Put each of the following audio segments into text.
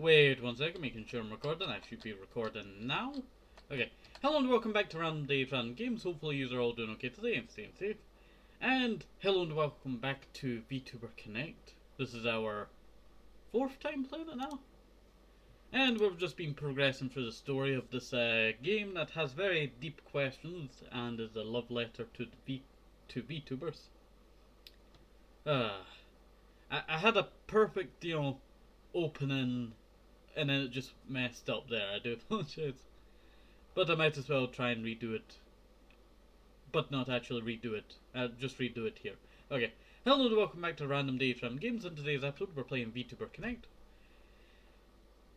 Wait one second, making sure I'm recording. I should be recording now. Okay. Hello and welcome back to Random Days Random Games. Hopefully you are all doing okay today and staying safe. And hello and welcome back to VTuber Connect. This is our fourth time playing it now. And we've just been progressing through the story of this game that has very deep questions and is a love letter to VTubers. Uh, I had a perfect, opening and then it just messed up there. I do apologize. But I might as well try and redo it. But not actually redo it. Just redo it here. Okay. Hello and welcome back to Random Days Random Games. In today's episode we're playing VTuber Connect.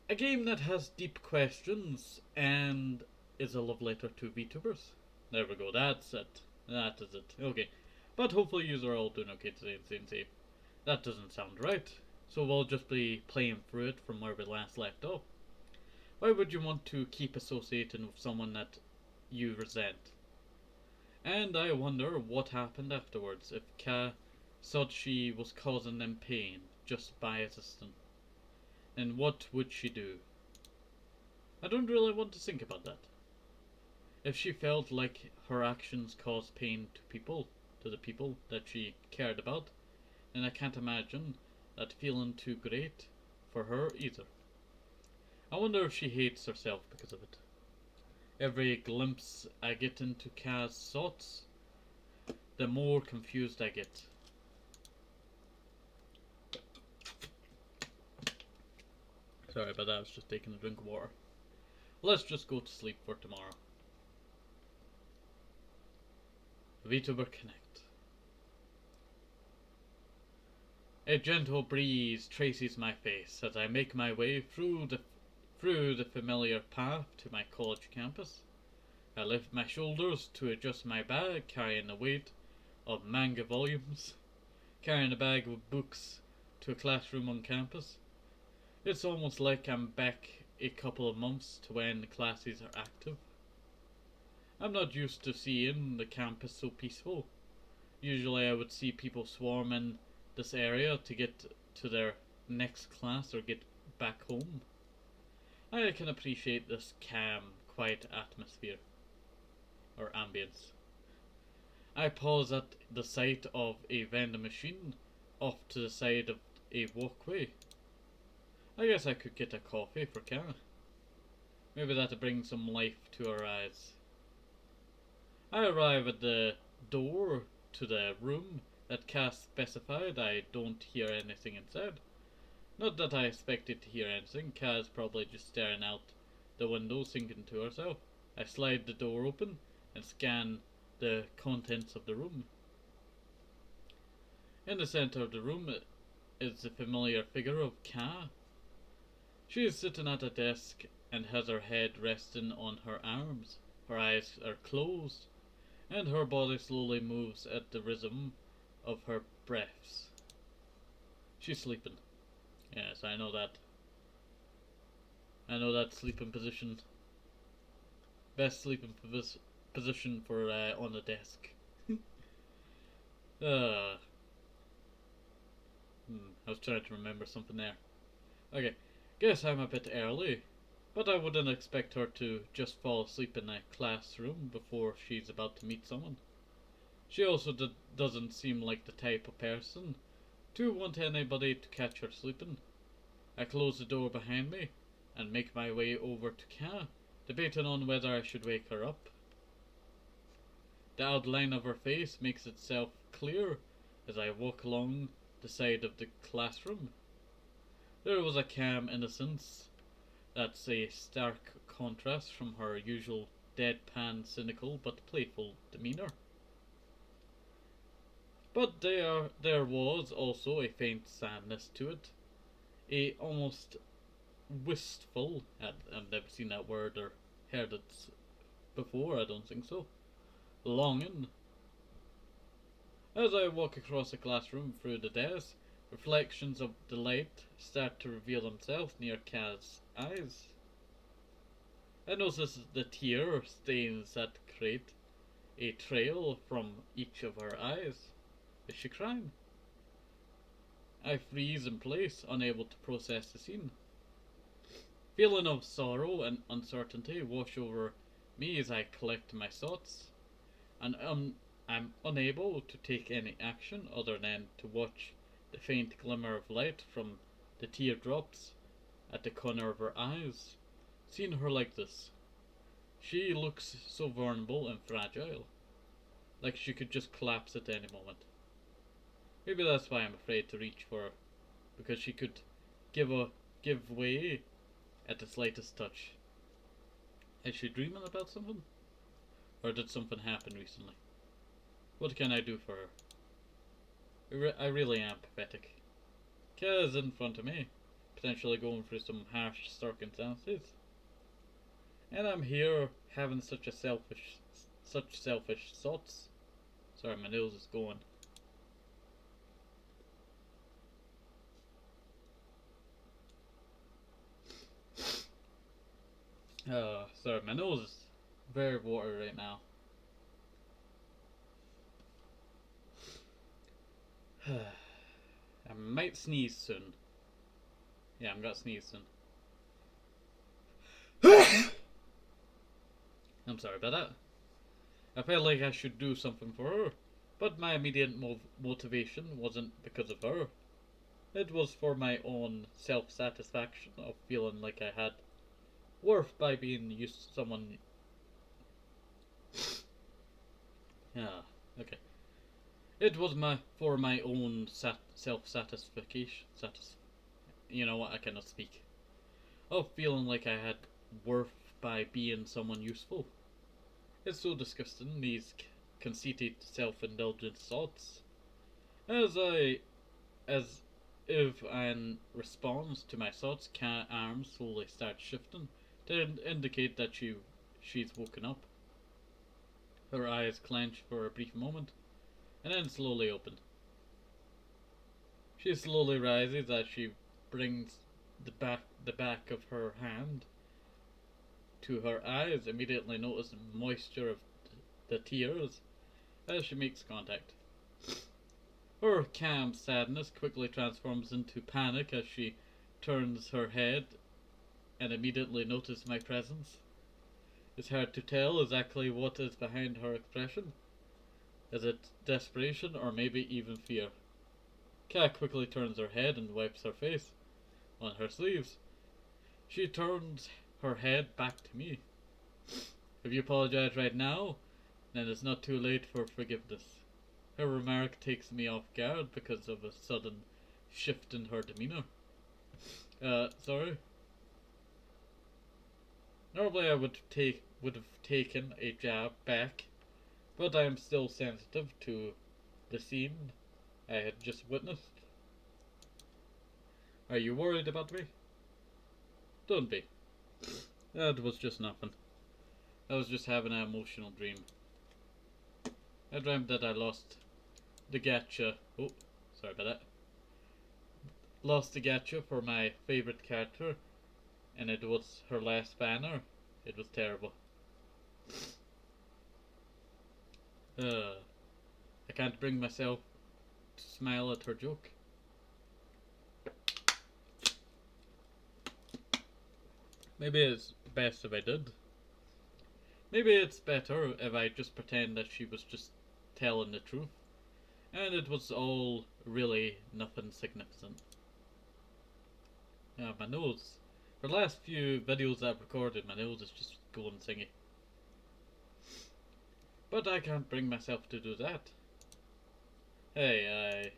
A game that has deep questions and is a love letter to VTubers. There we go, that's it. That is it. Okay. But hopefully you are all doing okay today and staying safe. That doesn't sound right. So we'll just be playing through it from where we last left off. Why would you want to keep associating with someone that you resent? And I wonder what happened afterwards if Ka thought she was causing them pain just by assisting. And what would she do? I don't really want to think about that. If she felt like her actions caused pain to the people that she cared about, then I can't imagine that feeling too great for her either. I wonder if she hates herself because of it. Every glimpse I get into Ka's thoughts, the more confused I get. Sorry about that, I was just taking a drink of water. Let's just go to sleep for tomorrow. VTuber Connect. A gentle breeze traces my face as I make my way through the familiar path to my college campus. I lift my shoulders to adjust my bag, carrying the weight of manga volumes, carrying a bag of books to a classroom on campus. It's almost like I'm back a couple of months to when the classes are active. I'm not used to seeing the campus so peaceful. Usually I would see people swarm in this area to get to their next class or get back home. I can appreciate this calm, quiet atmosphere or ambience. I pause at the sight of a vending machine off to the side of a walkway. I guess I could get a coffee for Kara. Maybe that'll bring some life to her eyes. I arrive at the door to the room that Cass specified. I don't hear anything inside. Not that I expected to hear anything. Cass probably just staring out the window, thinking to herself. I slide the door open and scan the contents of the room. In the center of the room is the familiar figure of Ka. She is sitting at a desk and has her head resting on her arms. Her eyes are closed, and her body slowly moves at the rhythm of her breaths. She's sleeping. Yes, I know that. I know that sleeping position. Best sleeping position for on the desk. I was trying to remember something there. Okay, guess I'm a bit early, but I wouldn't expect her to just fall asleep in a classroom before she's about to meet someone. She also doesn't seem like the type of person to want anybody to catch her sleeping. I close the door behind me and make my way over to Ka, debating on whether I should wake her up. The outline of her face makes itself clear as I walk along the side of the classroom. There was a calm innocence that's a stark contrast from her usual deadpan, cynical but playful demeanour. But there was also a faint sadness to it, a almost wistful. I've never seen that word or heard it before. I don't think so. Longing. As I walk across the classroom through the desk, reflections of delight start to reveal themselves near Ka's eyes. I notice the tear stains that create a trail from each of her eyes. Is she crying? I freeze in place, unable to process the scene. Feeling of sorrow and uncertainty wash over me as I collect my thoughts, and I'm unable to take any action other than to watch the faint glimmer of light from the teardrops at the corner of her eyes. Seeing her like this, she looks so vulnerable and fragile, like she could just collapse at any moment. Maybe that's why I'm afraid to reach for her, because she could give way at the slightest touch. Is she dreaming about something? Or did something happen recently? What can I do for her? I really am pathetic. Kaz in front of me, potentially going through some harsh circumstances. And I'm here having such selfish thoughts. Sorry, my nose is going. Sorry, my nose is very watery right now. I might sneeze soon. Yeah, I'm gonna sneeze soon. I'm sorry about that. I felt like I should do something for her, but my immediate motivation wasn't because of her. It was for my own self-satisfaction of feeling like I had worth by being used to someone. Yeah, okay. It was for my own self-satisfaction. You know what? I cannot speak. Of feeling like I had worth by being someone useful. It's so disgusting, these conceited, self-indulgent thoughts. As if in response to my thoughts, Ka's arms slowly start shifting to indicate that she's woken up. Her eyes clench for a brief moment, and then slowly open. She slowly rises as she brings the back of her hand to her eyes, immediately noticing moisture of the tears as she makes contact. Her calm sadness quickly transforms into panic as she turns her head and immediately notices my presence. It's hard to tell exactly what is behind her expression. Is it desperation or maybe even fear? Kat quickly turns her head and wipes her face on her sleeves. She turns her head back to me. If you apologize right now, then it's not too late for forgiveness. Her remark takes me off guard because of a sudden shift in her demeanor. Sorry? Normally I would have taken a jab back, but I am still sensitive to the scene I had just witnessed. Are you worried about me? Don't be. That was just nothing. I was just having an emotional dream. I dreamt that I lost the gacha. Oh, sorry about that. Lost the gacha for my favorite character, and it was her last banner. It was terrible. I can't bring myself to smile at her joke. Maybe it's best if I did. Maybe it's better if I just pretend that she was just telling the truth, and it was all really nothing significant. Yeah, my nose. For the last few videos I've recorded, my nose is just going thingy. But I can't bring myself to do that. Hey,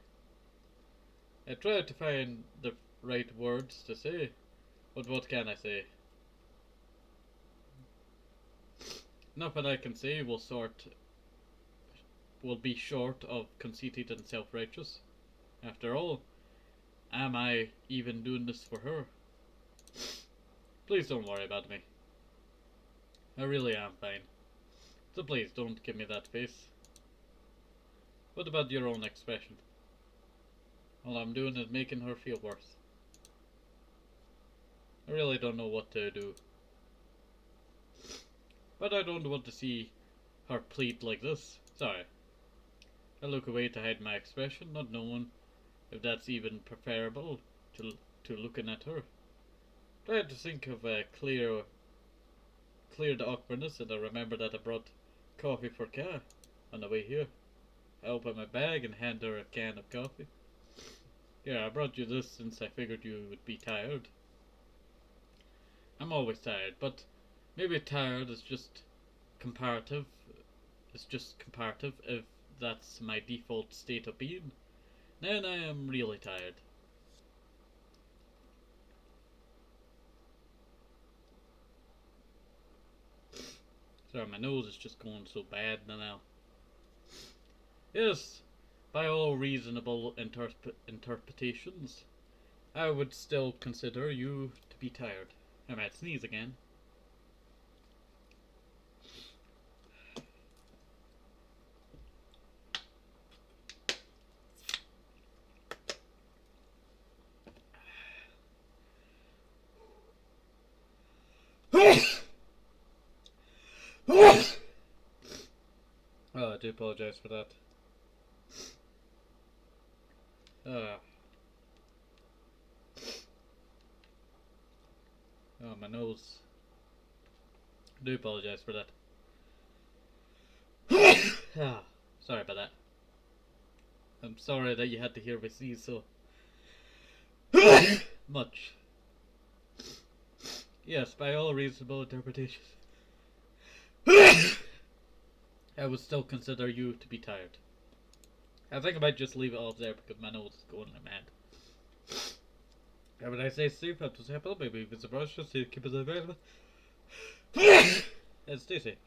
I tried to find the right words to say, but what can I say? Nothing I can say will be short of conceited and self-righteous. After all, am I even doing this for her? Please don't worry about me. I really am fine. So please don't give me that face. What about your own expression? All I'm doing is making her feel worse. I really don't know what to do. But I don't want to see her plead like this. Sorry. I look away to hide my expression, not knowing if that's even preferable to looking at her. Trying to think of a clear the awkwardness, and I remember that I brought coffee for Kat on the way here. I opened my bag and handed her a can of coffee. Yeah, I brought you this since I figured you would be tired. I'm always tired, but maybe tired is just comparative. It's just comparative. If that's my default state of being, then I am really tired. Sorry, my nose is just going so bad now. Yes, by all reasonable interpretations, I would still consider you to be tired. I might sneeze again. Oh, I do apologise for that. Oh, my nose. I do apologise for that. Sorry about that. I'm sorry that you had to hear me sneeze so much. Yes, by all reasonable interpretations, I would still consider you to be tired. I think I might just leave it all there because my nose is going like mad. And when I say safe, I'm just happy, maybe if it's a brush, just to keep it available. And stay safe.